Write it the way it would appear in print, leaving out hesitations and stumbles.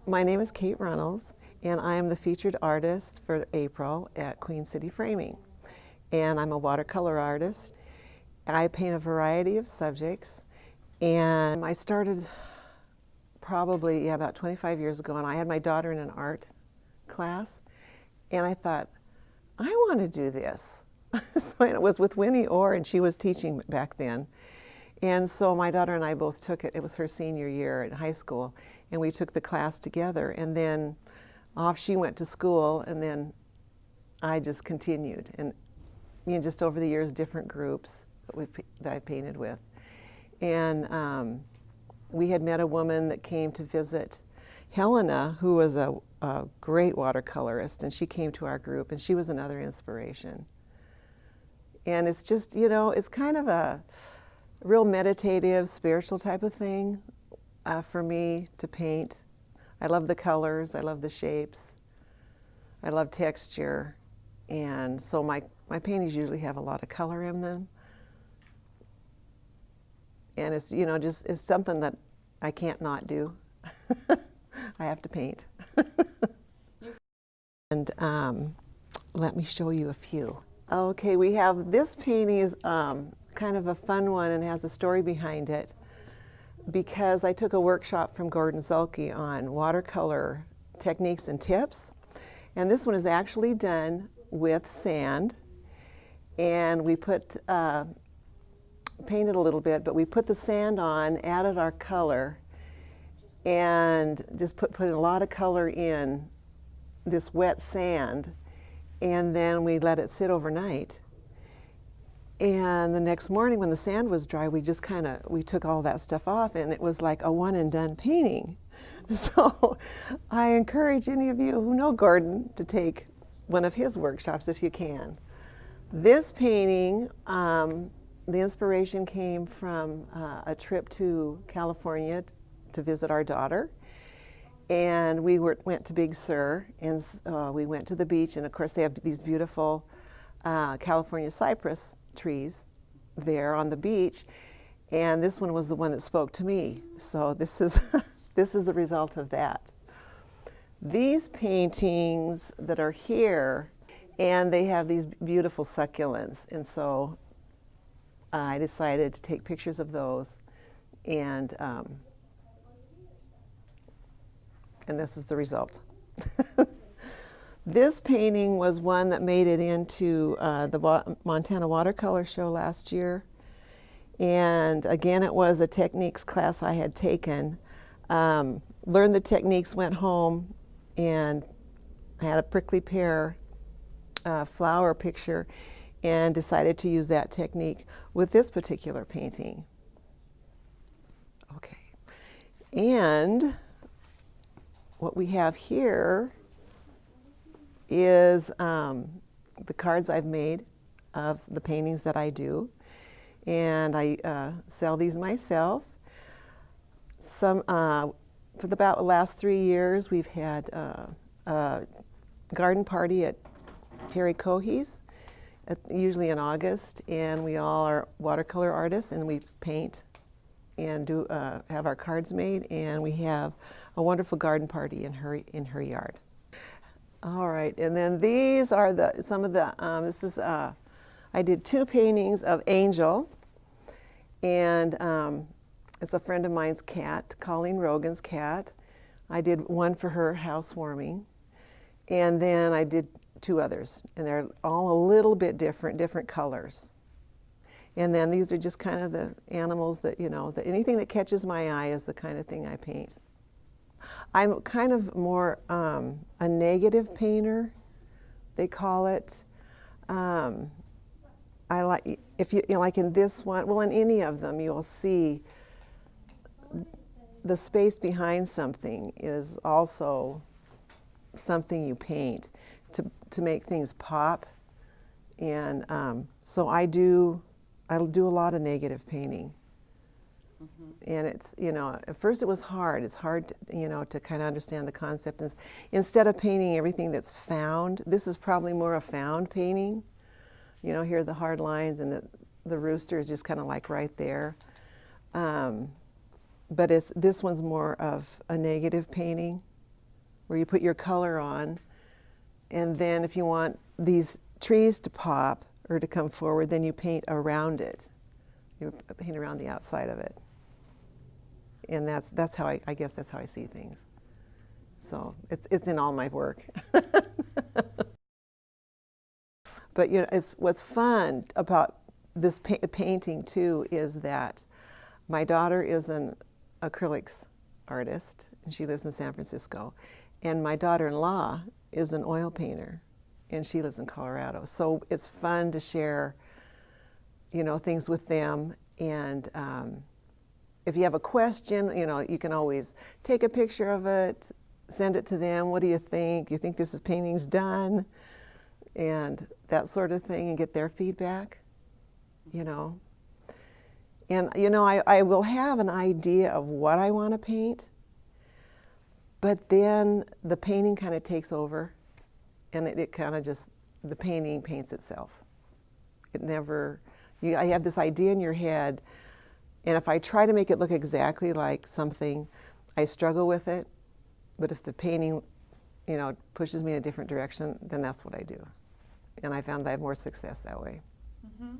My name is Kate Runnalls, and I am the featured artist for April at Queen City Framing. And I'm a watercolor artist. I paint a variety of subjects, and I started probably about 25 years ago, and I had my daughter in an art class, and I thought, I want to do this. So it was with Winnie Orr, and she was teaching back then. And so my daughter and I both took it. It was her senior year in high school, and we took the class together. And then off she went to school, and then I just continued. And just over the years, different groups that I painted with. And we had met a woman that came to visit Helena, who was a great watercolorist, and she came to our group, and she was another inspiration. And it's just, it's kind of a real meditative, spiritual type of thing for me to paint. I love the colors, I love the shapes, I love texture, and so my paintings usually have a lot of color in them. And it's, it's something that I can't not do. I have to paint. And let me show you a few. Okay, we have, this painting is kind of a fun one and has a story behind it, because I took a workshop from Gordon Zulke on watercolor techniques and tips. And this one is actually done with sand. And we painted a little bit, but we put the sand on, added our color, and just put a lot of color in this wet sand, and then we let it sit overnight. And the next morning when the sand was dry, we just we took all that stuff off, and it was like a one and done painting. So I encourage any of you who know Gordon to take one of his workshops if you can. This painting, the inspiration came from a trip to California to visit our daughter. And we went to Big Sur, and we went to the beach, and of course they have these beautiful California cypress trees there on the beach, and this one was the one that spoke to me. So this is this is the result of that. These paintings that are here, and they have these beautiful succulents, and so I decided to take pictures of those, and this is the result. This painting was one that made it into the Montana Watercolor Show last year. And again, it was a techniques class I had taken. Learned the techniques, went home, and had a prickly pear flower picture, and decided to use that technique with this particular painting. Okay. And what we have here is the cards I've made of the paintings that I do, and I sell these myself. For about the last 3 years, we've had a garden party at Terry Cohey's, usually in August, and we all are watercolor artists, and we paint and have our cards made, and we have a wonderful garden party in her yard. All right, and then these are some of the, I did 2 paintings of Angel, and it's a friend of mine's cat, Colleen Rogan's cat. I did one for her housewarming, and then I did 2 others, and they're all a little bit different colors. And then these are just kind of the animals that, that anything that catches my eye is the kind of thing I paint. I'm kind of more a negative painter, they call it. I like, if you, like in this one, well, in any of them, you'll see the space behind something is also something you paint to make things pop. And so I'll do a lot of negative painting. Mm-hmm. And it's, at first it was hard. It's hard to, to kind of understand the concept. And instead of painting everything that's found, this is probably more a found painting. Here are the hard lines, and the rooster is just kind of like right there. But this one's more of a negative painting. where you put your color on, and then if you want these trees to pop or to come forward, then you paint around it. You paint around the outside of it. And that's how I guess that's how I see things. So it's in all my work. But you know, what's fun about this painting too is that my daughter is an acrylics artist, and she lives in San Francisco, and my daughter-in-law is an oil painter, and she lives in Colorado. So it's fun to share, you know, things with them. And if you have a question, you know, you can always take a picture of it, send it to them. What do you think? You think this painting's done? And that sort of thing, and get their feedback, you know. And, you know, I will have an idea of what I want to paint, but then the painting kind of takes over, and it kind of just, the painting paints itself. It never, I have this idea in your head, and if I try to make it look exactly like something, I struggle with it. But if the painting, you know, pushes me in a different direction, then that's what I do. And I found that I have more success that way. Mm-hmm.